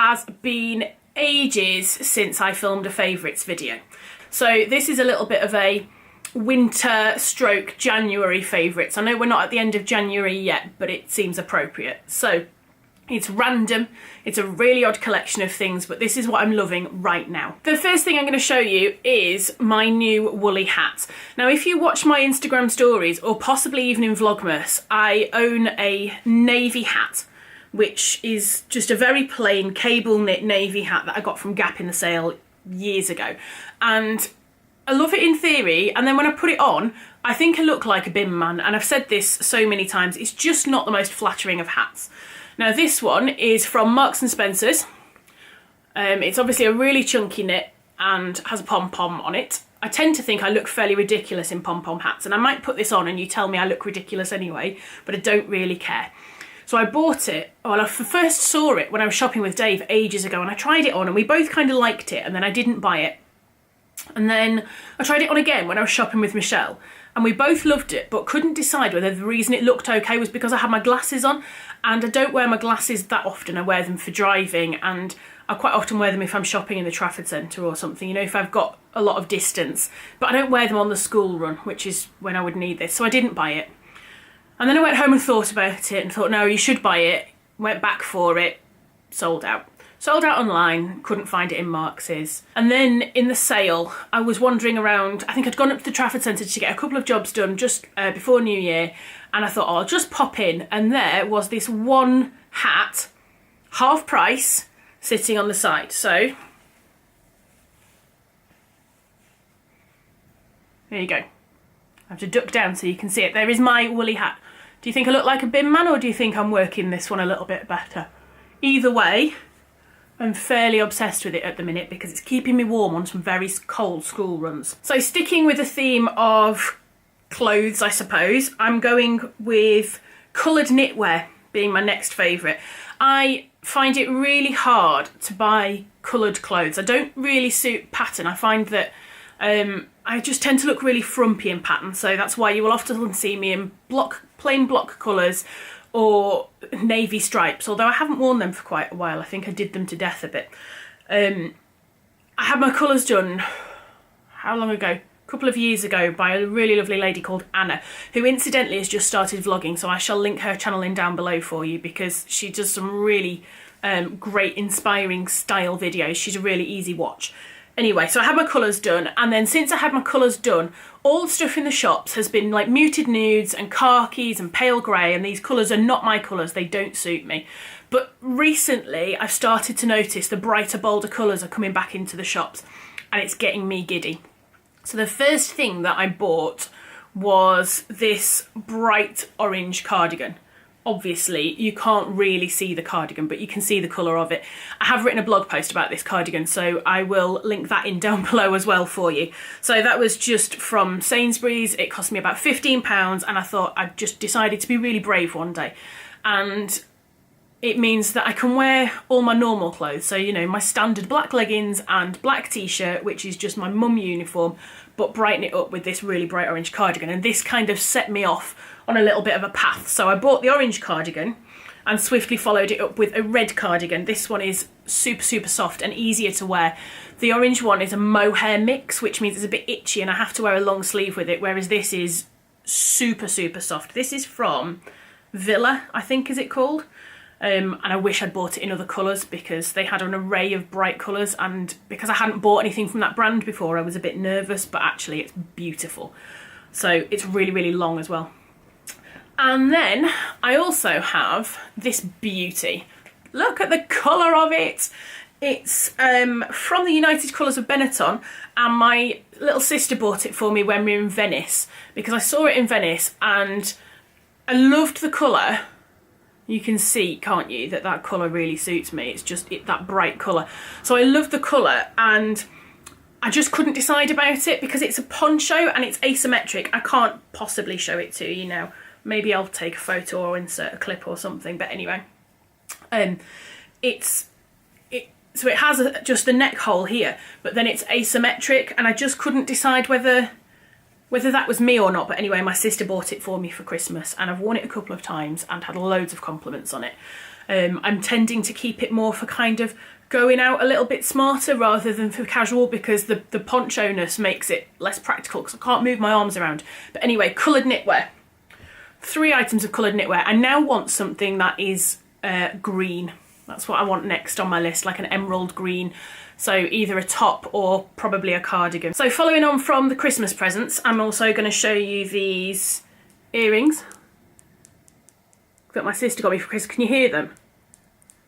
has been ages since I filmed a favourites video. So this is a little bit of a winter stroke January favourites. I know we're not at the end of January yet, but it seems appropriate. So it's random, it's a really odd collection of things, but this is what I'm loving right now. The first thing I'm going to show you is my new woolly hat. Now if you watch my Instagram stories, or possibly even in Vlogmas, I own a navy hat, which is just a very plain cable knit navy hat that I got from Gap in the sale years ago. And I love it in theory, and then when I put it on, I think I look like a bin man, and I've said this so many times, it's just not the most flattering of hats. Now this one is from Marks and Spencer's. It's obviously a really chunky knit and has a pom-pom on it. I tend to think I look fairly ridiculous in pom-pom hats, and I might put this on and you tell me I look ridiculous anyway, but I don't really care. So I bought it, well I first saw it when I was shopping with Dave ages ago, and I tried it on and we both kind of liked it, and then I didn't buy it. And then I tried it on again when I was shopping with Michelle, and we both loved it, but couldn't decide whether the reason it looked okay was because I had my glasses on, and I don't wear my glasses that often. I wear them for driving, and I quite often wear them if I'm shopping in the Trafford Centre or something, you know, if I've got a lot of distance, but I don't wear them on the school run, which is when I would need this, so I didn't buy it. And then I went home and thought about it and thought, no, you should buy it, went back for it, sold out. Sold out online, couldn't find it in Marks's. And then in the sale, I was wandering around. I think I'd gone up to the Trafford Centre to get a couple of jobs done just before New Year. And I thought, oh, I'll just pop in. And there was this one hat, half price, sitting on the side. So, there you go. I have to duck down so you can see it. There is my woolly hat. Do you think I look like a bin man, or do you think I'm working this one a little bit better? Either way, I'm fairly obsessed with it at the minute because it's keeping me warm on some very cold school runs. So sticking with the theme of clothes, I suppose, I'm going with coloured knitwear being my next favourite. I find it really hard to buy coloured clothes. I don't really suit pattern. I find that I just tend to look really frumpy in pattern, so that's why you will often see me in plain block colours or navy stripes, although I haven't worn them for quite a while. I think I did them to death a bit. I had my colours done, how long ago? A couple of years ago, by a really lovely lady called Anna, who incidentally has just started vlogging, so I shall link her channel in down below for you because she does some really great inspiring style videos. She's a really easy watch. Anyway, so I had my colours done, and then since I had my colours done, all the stuff in the shops has been like muted nudes and khakis and pale grey, and these colours are not my colours, they don't suit me. But recently I've started to notice the brighter, bolder colours are coming back into the shops, and it's getting me giddy. So the first thing that I bought was this bright orange cardigan. Obviously you can't really see the cardigan, but you can see the colour of it. I have written a blog post about this cardigan, so I will link that in down below as well for you. So that was just from Sainsbury's. It cost me about £15, and I thought I'd just decided to be really brave one day. And it means that I can wear all my normal clothes. So, you know, my standard black leggings and black t-shirt, which is just my mum uniform, but brighten it up with this really bright orange cardigan. And this kind of set me off on a little bit of a path. So I bought the orange cardigan and swiftly followed it up with a red cardigan. This one is super, super soft and easier to wear. The orange one is a mohair mix, which means it's a bit itchy and I have to wear a long sleeve with it, whereas this is super, super soft. This is from Villa, I think is it called. And I wish I'd bought it in other colours because they had an array of bright colours, and because I hadn't bought anything from that brand before I was a bit nervous, but actually it's beautiful. So it's really, really long as well. And then I also have this beauty. Look at the colour of it. It's from the United Colours of Benetton, and my little sister bought it for me when we were in Venice because I saw it in Venice and I loved the colour. You can see, can't you, that that colour really suits me. It's just that bright colour. So I love the colour, and I just couldn't decide about it because it's a poncho and it's asymmetric. I can't possibly show it to you now. Maybe I'll take a photo or insert a clip or something, but anyway. So it has just the neck hole here, but then it's asymmetric, and I just couldn't decide whether that was me or not. But anyway, my sister bought it for me for Christmas, and I've worn it a couple of times and had loads of compliments on it. I'm tending to keep it more for kind of going out a little bit smarter rather than for casual, because the poncho-ness makes it less practical because I can't move my arms around. But anyway, coloured knitwear. 3 items of coloured knitwear. I now want something that is green. That's what I want next on my list, like an emerald green. So either a top or probably a cardigan. So following on from the Christmas presents, I'm also going to show you these earrings that my sister got me for Christmas. Can you hear them?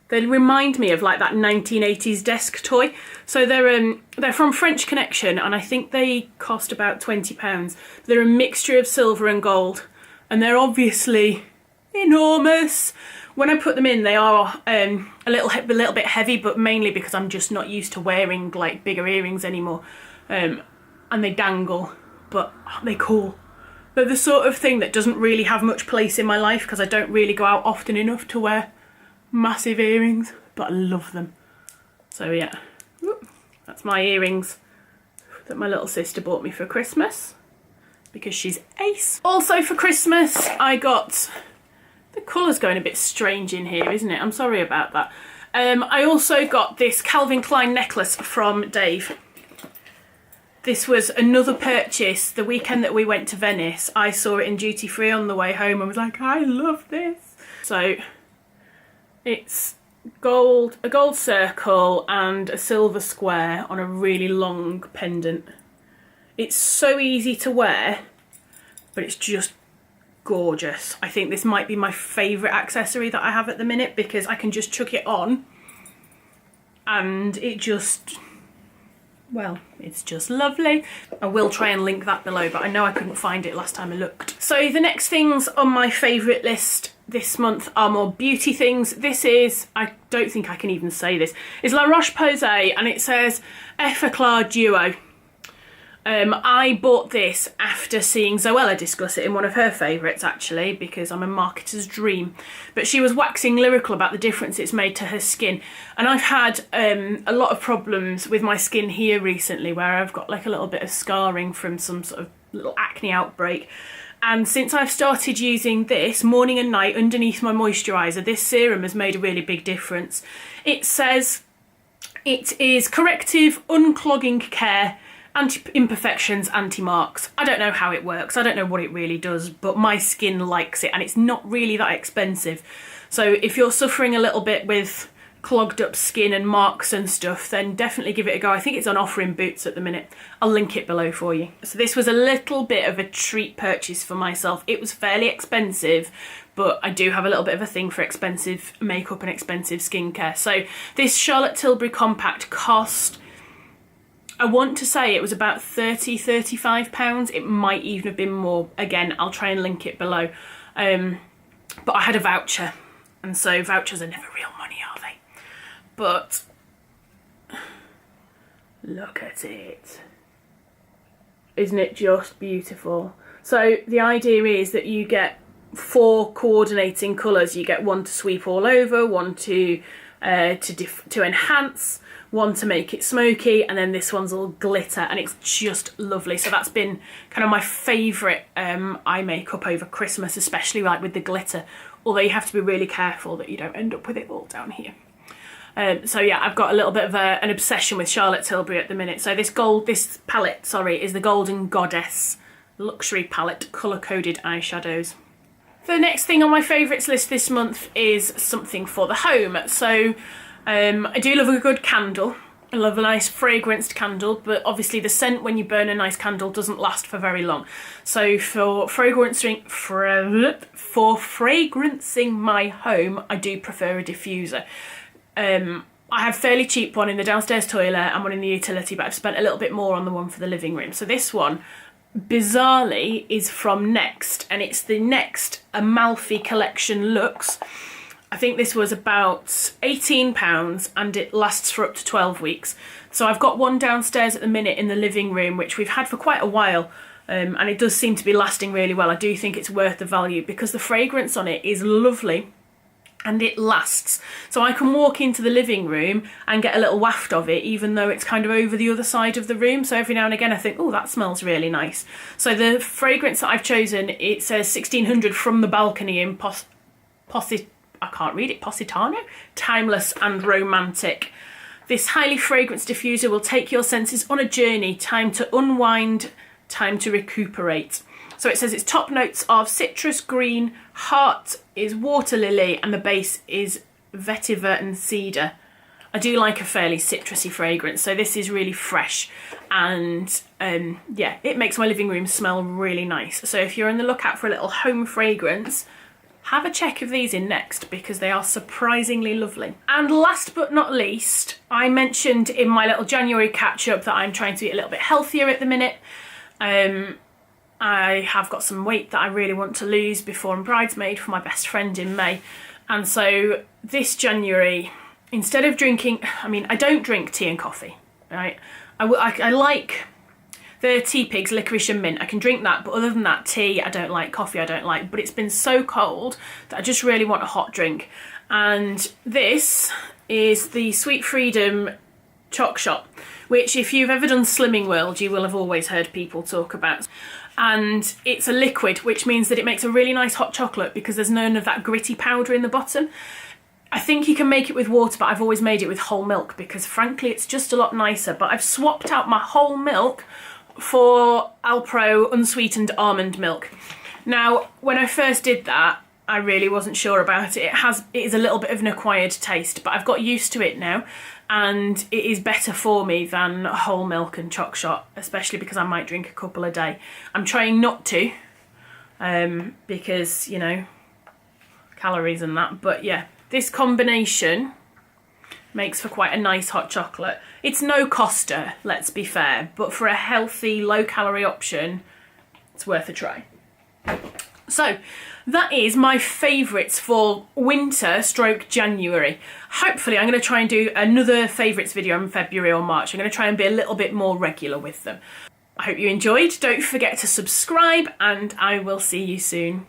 They remind me of like that 1980s desk toy. So they're from French Connection, and I think they cost about £20. They're a mixture of silver and gold, and they're obviously enormous. When I put them in, they are a little bit heavy, but mainly because I'm just not used to wearing like bigger earrings anymore. And they dangle, but they're cool. They're the sort of thing that doesn't really have much place in my life because I don't really go out often enough to wear massive earrings, but I love them. So yeah, that's my earrings that my little sister bought me for Christmas because she's ace. Also for Christmas, I got... The colour's going a bit strange in here, isn't it? I'm sorry about that. I also got this Calvin Klein necklace from Dave. This was another purchase the weekend that we went to Venice. I saw it in duty free on the way home and was like, I love this. So it's gold, a gold circle and a silver square on a really long pendant. It's so easy to wear, but it's just gorgeous. I think this might be my favourite accessory that I have at the minute because I can just chuck it on and it just, well, it's just lovely. I will try and link that below, but I know I couldn't find it last time I looked. So the next things on my favourite list this month are more beauty things. This is, I don't think I can even say this, it's La Roche-Posay and it says Effaclar Duo. I bought this after seeing Zoella discuss it in one of her favourites actually, because I'm a marketer's dream. But she was waxing lyrical about the difference it's made to her skin. And I've had a lot of problems with my skin here recently where I've got like a little bit of scarring from some sort of little acne outbreak. And since I've started using this morning and night underneath my moisturiser, this serum has made a really big difference. It says it is corrective, unclogging care, anti-imperfections, anti-marks. I don't know how it works, I don't know what it really does, but my skin likes it and it's not really that expensive. So if you're suffering a little bit with clogged up skin and marks and stuff, then definitely give it a go. I think it's on offer in Boots at the minute. I'll link it below for you. So this was a little bit of a treat purchase for myself. It was fairly expensive, but I do have a little bit of a thing for expensive makeup and expensive skincare. So this Charlotte Tilbury Compact cost, I want to say it was about £30–35. It might even have been more. Again, I'll try and link it below. But I had a voucher, and so vouchers are never real money, are they? But look at it. Isn't it just beautiful? So the idea is that you get 4 coordinating colours. You get one to sweep all over, one to enhance, one to make it smoky, and then this one's all glitter, and it's just lovely. So that's been kind of my favourite eye makeup over Christmas, especially like with the glitter, although you have to be really careful that you don't end up with it all down here. So yeah, I've got a little bit of an obsession with Charlotte Tilbury at the minute. So this palette, sorry, is the Golden Goddess Luxury Palette colour-coded eyeshadows. The next thing on my favourites list this month is something for the home. So I do love a good candle. I love a nice fragranced candle, but obviously the scent when you burn a nice candle doesn't last for very long. So for fragrancing my home, I do prefer a diffuser. I have a fairly cheap one in the downstairs toilet and one in the utility, but I've spent a little bit more on the one for the living room. So this one, bizarrely, is from Next, and it's the Next Amalfi Collection Luxe. I think this was about £18 and it lasts for up to 12 weeks. So I've got one downstairs at the minute in the living room, which we've had for quite a while, and it does seem to be lasting really well. I do think it's worth the value because the fragrance on it is lovely and it lasts. So I can walk into the living room and get a little waft of it, even though it's kind of over the other side of the room. So every now and again I think, oh, that smells really nice. So the fragrance that I've chosen, it says 1600 From the Balcony in I can't read it, Positano? Timeless and Romantic. This highly fragranced diffuser will take your senses on a journey, time to unwind, time to recuperate. So it says its top notes of citrus, green, heart is water lily, and the base is vetiver and cedar. I do like a fairly citrusy fragrance, so this is really fresh, and yeah, it makes my living room smell really nice. So if you're on the lookout for a little home fragrance, have a check of these in next, because they are surprisingly lovely. And last but not least, I mentioned in my little January catch-up that I'm trying to eat a little bit healthier at the minute. I have got some weight that I really want to lose before I'm bridesmaid for my best friend in May. And so this January, instead of drinking, I mean, I don't drink tea and coffee, right? I like the Tea Pigs licorice and mint. I can drink that, but other than that, tea I don't like, coffee I don't like. But it's been so cold that I just really want a hot drink. And this is the Sweet Freedom Choc Shot, which if you've ever done Slimming World, you will have always heard people talk about. And it's a liquid, which means that it makes a really nice hot chocolate because there's none of that gritty powder in the bottom. I think you can make it with water, but I've always made it with whole milk because frankly it's just a lot nicer. But I've swapped out my whole milk for Alpro unsweetened almond milk. Now, when I first did that, I really wasn't sure about it. It is a little bit of an acquired taste, but I've got used to it now, and it is better for me than whole milk and Choc Shot, especially because I might drink a couple a day. I'm trying not to, because, you know, calories and that, but yeah, this combination makes for quite a nice hot chocolate. It's no coster, let's be fair, but for a healthy, low-calorie option, it's worth a try. So, that is my favourites for winter/January. Hopefully I'm going to try and do another favourites video in February or March. I'm going to try and be a little bit more regular with them. I hope you enjoyed. Don't forget to subscribe, and I will see you soon.